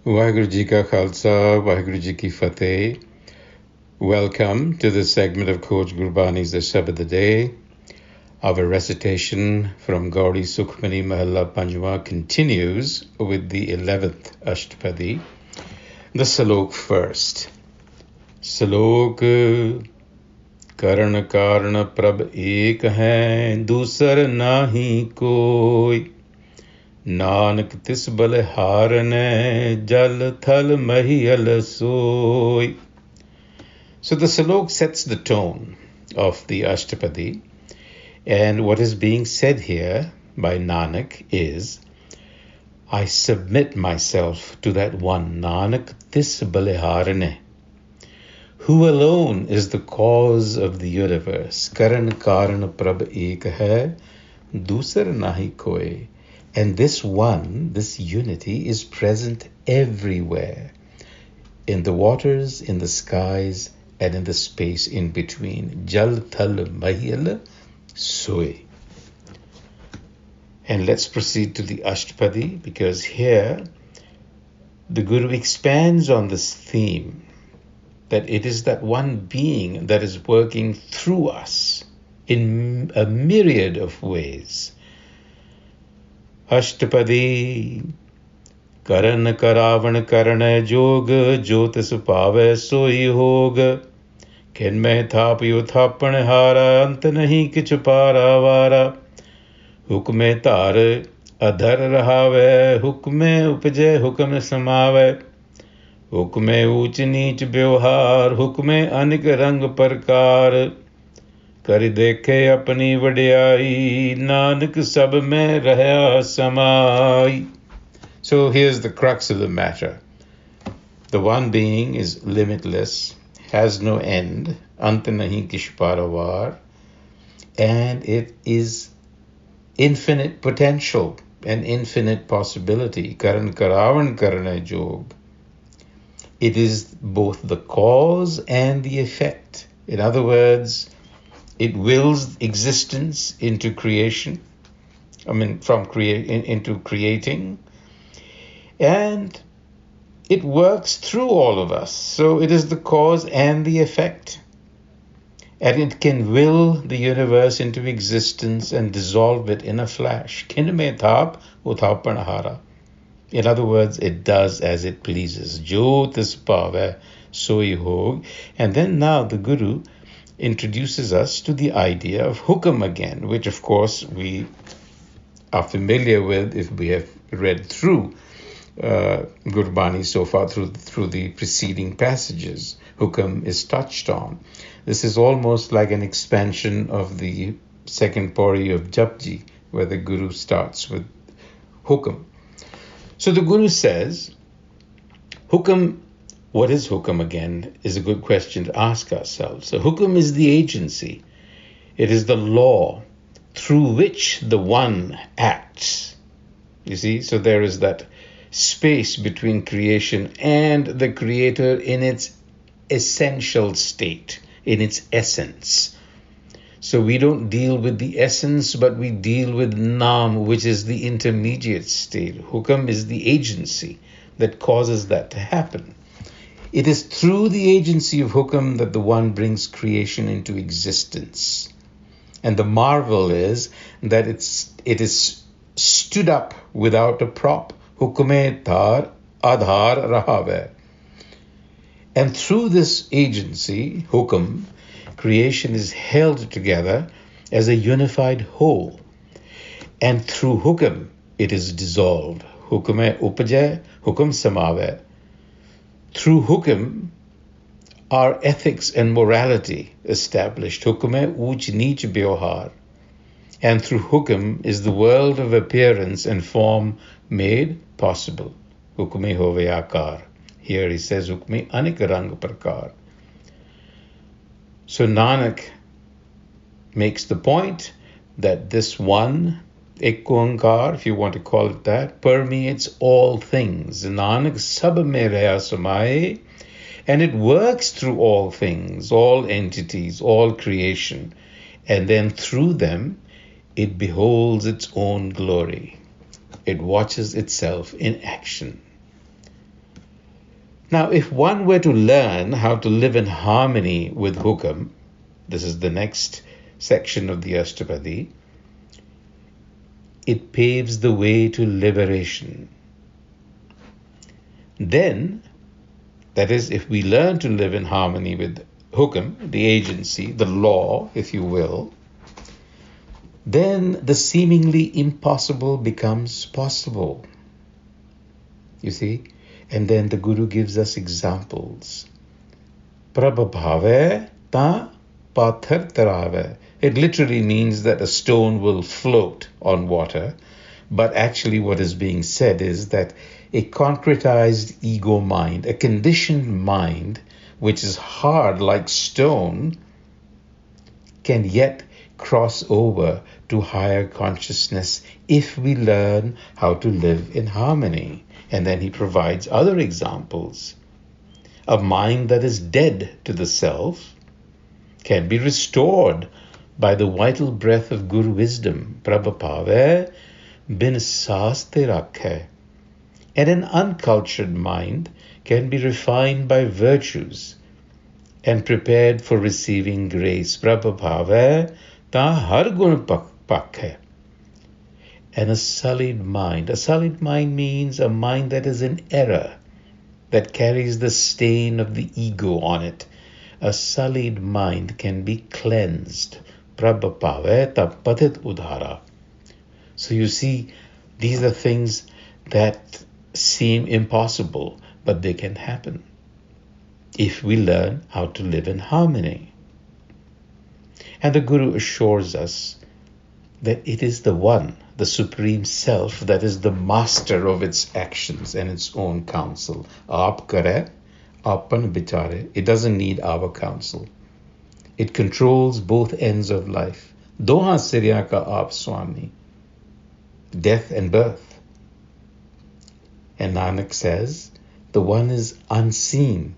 Waheguru Ji Ka Khalsa, Waheguru Ji Ki Fateh. Welcome to this segment of Coach Gurbani's a-sabad-a-day. Our recitation from Gauri Sukhmani Mahalla Panjwa continues with the 11th Ashtapadi. The Salok first. Salok Karan Kaaran Prabh ek hai, dusar nahi koi. Nanak tis balharane, jal thal mahiyal soy. So the Salok sets the tone of the Ashtapadi, and what is being said here by Nanak is, I submit myself to that one, Nanak tis balharane, who alone is the cause of the universe. Karan Kaaran Prabh ek hai, dusar nahi koi. And this one, this unity, is present everywhere, in the waters, in the skies, and in the space in between. Jal thal mahiyal soy. And let's proceed to the Ashtapadi, because here the Guru expands on this theme, that it is that one being that is working through us in a myriad of ways. Ashtapadi Karan Karavan Karana Jog Jyotis Pave Soi Hog Kin mein thap yo thapan hara ant nahi kich para vara Hukme tar adhar rahave hukme upje hukm samave Hukme uch neech vyavhar hukme anik rang parkar Kari dekhe apni vadiyai, Nanak sab mein rahya samai. So here's the crux of the matter. The one being is limitless, has no end, ant nahi kish paravar, and it is infinite potential and infinite possibility. Karan Karavan Karana Jog. It is both the cause and the effect. In other words, it wills existence into creation, into creating, and it works through all of us. So it is the cause and the effect. And it can will the universe into existence and dissolve it in a flash. Kin mein thap uthapan hara. In other words, it does as it pleases. Jyotis pave soi hog. And then now the Guru introduces us to the idea of hukam again, which of course we are familiar with if we have read through Gurbani so far through the preceding passages. Hukam is touched on. This is almost like an expansion of the second pauri of Japji, where the Guru starts with hukam. So the Guru says, hukam. What is hukam again is a good question to ask ourselves. So hukam is the agency. It is the law through which the one acts. You see, so there is that space between creation and the creator in its essential state, in its essence. So we don't deal with the essence, but we deal with naam, which is the intermediate state. Hukam is the agency that causes that to happen. It is through the agency of hukam that the one brings creation into existence. And the marvel is that it is stood up without a prop. Hukme tar adhar rahave. And through this agency, hukam, creation is held together as a unified whole. And through hukam, it is dissolved. Hukme upajay, hukam samave. Through hukam are ethics and morality established. Hukume uch neech vyavhar. And through hukam is the world of appearance and form made possible. Hukume hove akar. Here he says hukume anik rang prakar. So Nanak makes the point that this one, ek oankar, if you want to call it that, permeates all things. Nanak sab mein rahya samai, and it works through all things, all entities, all creation. And then through them, it beholds its own glory. It watches itself in action. Now, if one were to learn how to live in harmony with hukam, this is the next section of the Ashtapadi, it paves the way to liberation. Then, that is, if we learn to live in harmony with hukam, the agency, the law, if you will, then the seemingly impossible becomes possible. You see? And then the Guru gives us examples. Prabhave ta pathar tarave. It literally means that a stone will float on water, but actually what is being said is that a concretized ego mind, a conditioned mind, which is hard like stone, can yet cross over to higher consciousness if we learn how to live in harmony. And then he provides other examples. A mind that is dead to the self can be restored by the vital breath of Guru wisdom. Prabhapave bin saste rakhe. And an uncultured mind can be refined by virtues and prepared for receiving grace. Prabhapave ta har gun pakhe. And a sullied mind means a mind that is in error, that carries the stain of the ego on it. A sullied mind can be cleansed. Prabhapave tapatit udhara. So you see, these are things that seem impossible, but they can happen if we learn how to live in harmony. And the Guru assures us that it is the one, the Supreme Self, that is the master of its actions and its own counsel. Aap kare, aapan bichare. It doesn't need our counsel. It controls both ends of life. Doha sirya ka aap swami. Death and birth. And Nanak says, the one is unseen,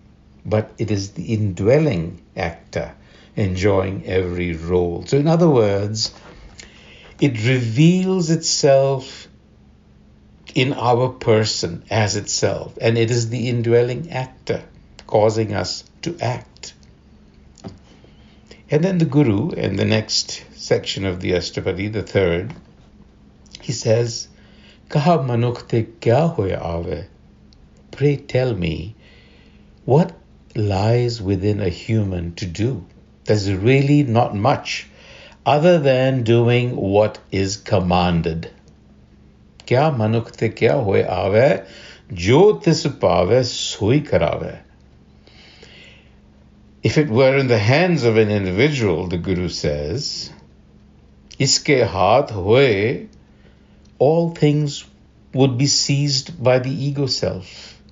but it is the indwelling actor enjoying every role. So in other words, it reveals itself in our person as itself, and it is the indwelling actor causing us to act. And then the Guru, in the next section of the Ashtapadi, the third, he says, Kaha manukh te kya hoya aave? Pray tell me, what lies within a human to do? There's really not much other than doing what is commanded. Kya manukh te kya hoye aave, jo tis paave soi karave. If it were in the hands of an individual, the Guru says, iske haath hoye, all things would be seized by the ego self.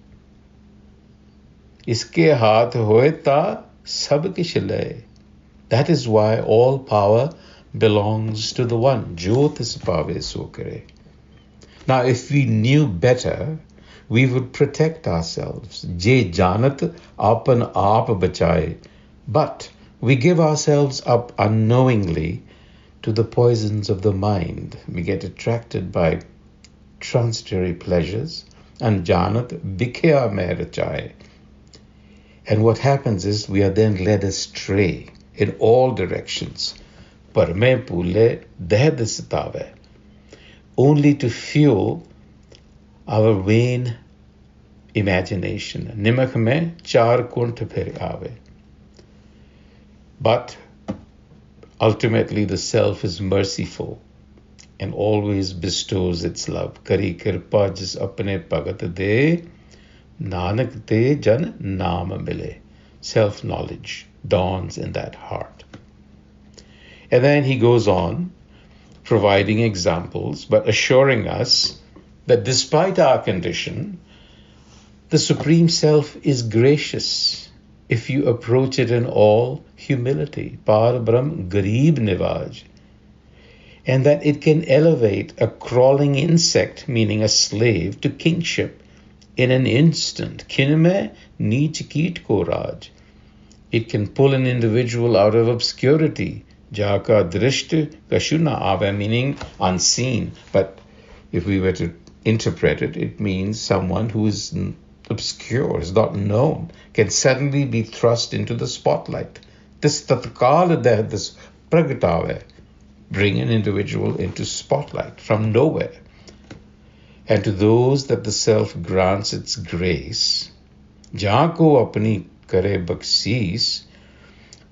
Iske haath hoye ta sab kish laye. That is why all power belongs to the one. Jo tis paave so kare. Now, if we knew better, we would protect ourselves. Je janat apan aap bachaye. But we give ourselves up unknowingly to the poisons of the mind. We get attracted by transitory pleasures. Anjanat bhikhya mein rachaye. And what happens is we are then led astray in all directions. Parme pule dehd sitave. Only to fuel our vain imagination. Nimakh mein char kunt phir aave. But ultimately the self is merciful and always bestows its love. Kari kirpa jis apne bhagat de, nanak de jan naam mile. Self-knowledge dawns in that heart. And then he goes on, providing examples, but assuring us that despite our condition, the Supreme Self is gracious if you approach it in all humility. Par Brahm Garib Nivaj. And that it can elevate a crawling insect, meaning a slave, to kingship in an instant. Kinme neech keet ko raj. It can pull an individual out of obscurity. Jaka drishti kashuna ave, meaning unseen. But if we were to interpret it, it means someone who is obscure, is not known, can suddenly be thrust into the spotlight. This tatkal, this pragatave, bring an individual into spotlight from nowhere. And to those that the self grants its grace, jahan ko apni kare baksis,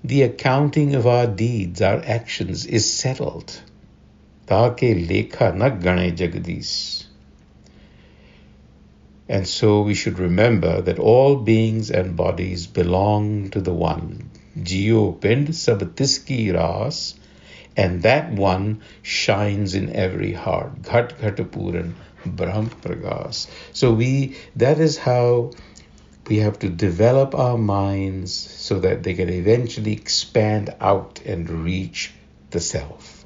the accounting of our deeds, our actions is settled. Taake lekha na gane jagdish. And so we should remember that all beings and bodies belong to the One. Jio pind sab tiski ras, and that One shines in every heart. Ghat ghat puran brahm pragas. So that is how we have to develop our minds so that they can eventually expand out and reach the self,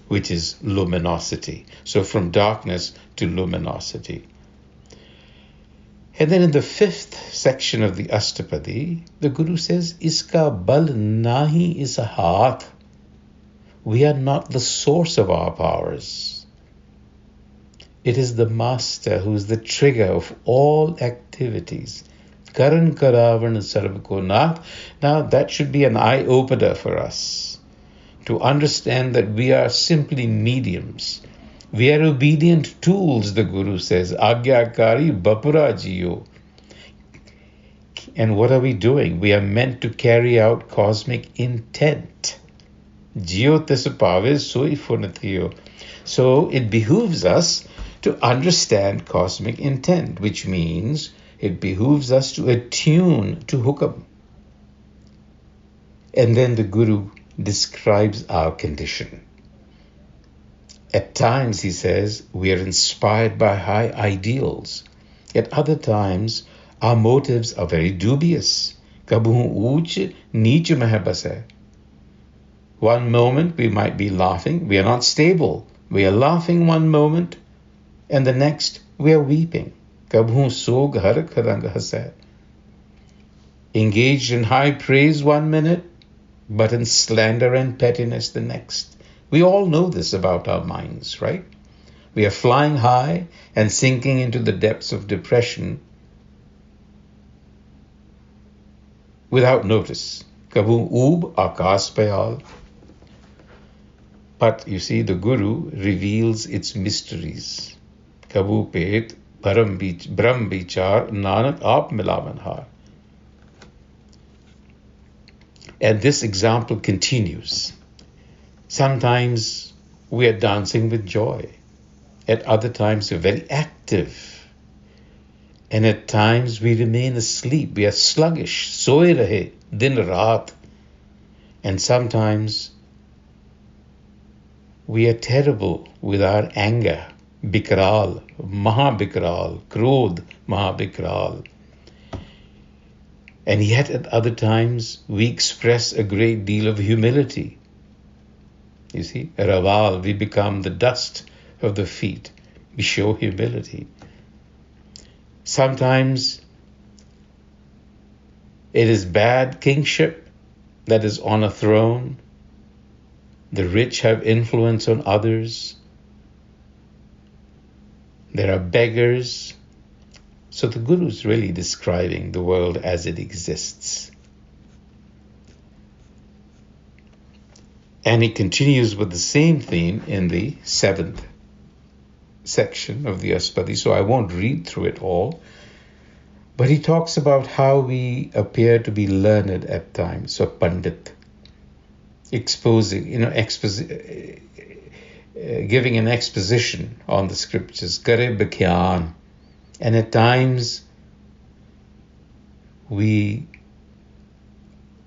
which is luminosity. So from darkness to luminosity. And then in the 5th section of the Ashtapadi, the Guru says, Iska bal nahi is a haath. We are not the source of our powers. It is the Master who is the trigger of all activities. Karan Kaaran Prabh. Now that should be an eye-opener for us to understand that we are simply mediums. We are obedient tools, the Guru says. Agyakari Bapura Jiyo. And what are we doing? We are meant to carry out cosmic intent. Jiyo tesupave soi funatiyo. So it behooves us to understand cosmic intent, which means it behooves us to attune to hukam. And then the Guru describes our condition. At times, he says, we are inspired by high ideals. At other times, our motives are very dubious. Kabhu uch neech mehabas hai. One moment we might be laughing. We are not stable. We are laughing one moment, and the next we are weeping. Kabhu sog har karang hasai. Engaged in high praise one minute, but in slander and pettiness the next. We all know this about our minds, right? We are flying high and sinking into the depths of depression without notice. Kabhu oob akas payal. But you see, the Guru reveals its mysteries. Kabhu pet brahm vichar nanak aap milavan har. And this example continues. Sometimes we are dancing with joy. At other times we're very active. And at times we remain asleep. We are sluggish. Soye rahe, din raat. And sometimes we are terrible with our anger. Bikral, mahabikral, krodh, mahabikral. And yet at other times we express a great deal of humility. You see, Raval, we become the dust of the feet. We show humility. Sometimes it is bad kingship that is on a throne. The rich have influence on others. There are beggars. So the Guru is really describing the world as it exists. And he continues with the same theme in the 7th section of the Ashtapadi, so I won't read through it all. But he talks about how we appear to be learned at times, so Pandit, exposing, giving an exposition on the scriptures, Kare Bhyan. And at times we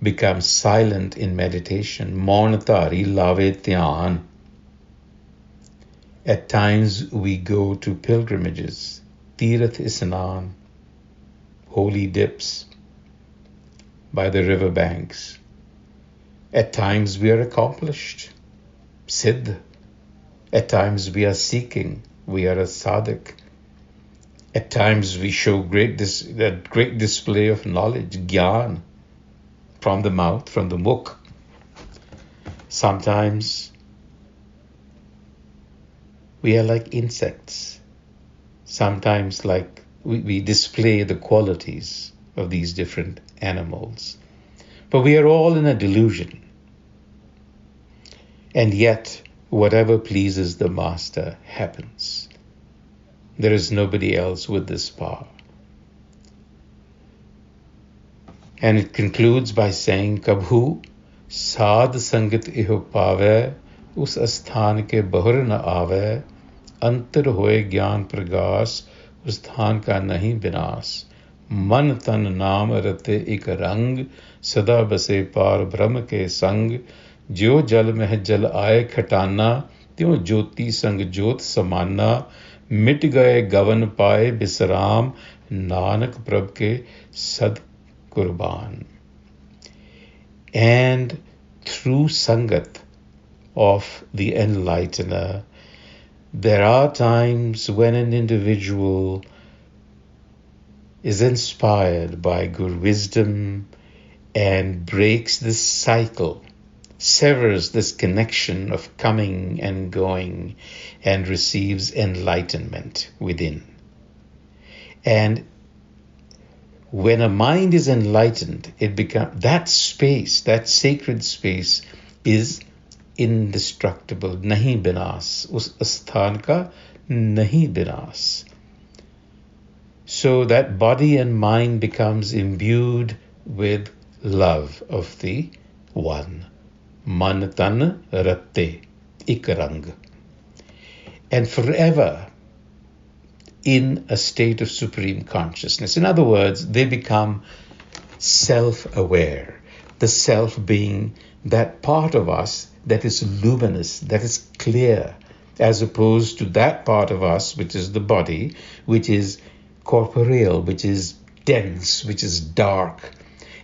become silent in meditation. Maunatari lave dhyan. At times we go to pilgrimages, Tirath Isnan, holy dips by the river banks. At times we are accomplished, Siddh. At times we are seeking, we are a sadhak. At times we show great display of knowledge, Gyan, from the mouth, from the mukh. Sometimes we are like insects, sometimes like we display the qualities of these different animals. But we are all in a delusion. And yet, whatever pleases the Master happens. There is nobody else with this power. And it concludes by saying, Kabhu साध संगत इहो पावे उस स्थान के बहुर न आवे अंतर होए ज्ञान प्रकाश उस स्थान का नहीं विनाश मन तन नाम रते एक रंग सदा बसे पार ब्रह्म के संग ज्यो जल में जल आए खटाना त्यों ज्योति संग ज्योत समाना मिट गए गवन पाए विश्राम नानक प्रभ के सद कुर्बान. And through Sangat of the enlightener, there are times when an individual is inspired by good wisdom and breaks this cycle, severs this connection of coming and going, and receives enlightenment within. And when a mind is enlightened, it becomes that space, that sacred space, is indestructible. Nahi binas. Us asthan ka nahi binas. So that body and mind becomes imbued with love of the One. Man tan ratte ikarang. And forever in a state of supreme consciousness. In other words, they become self-aware. The self being that part of us that is luminous, that is clear, as opposed to that part of us, which is the body, which is corporeal, which is dense, which is dark.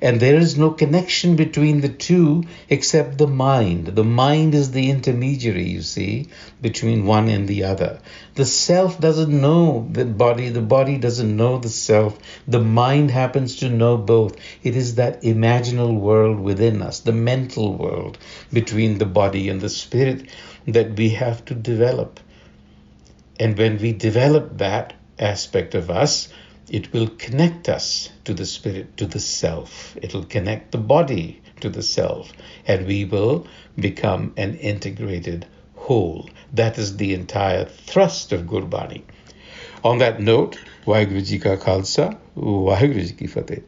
And there is no connection between the two except the mind. The mind is the intermediary, you see, between one and the other. The self doesn't know the body doesn't know the self. The mind happens to know both. It is that imaginal world within us, the mental world between the body and the spirit that we have to develop. And when we develop that aspect of us, it will connect us to the spirit, to the self. It will connect the body to the self, and we will become an integrated whole. That is the entire thrust of Gurbani. On that note, Waheguru Ji Ka Khalsa, Waheguru Ji Ki Fateh.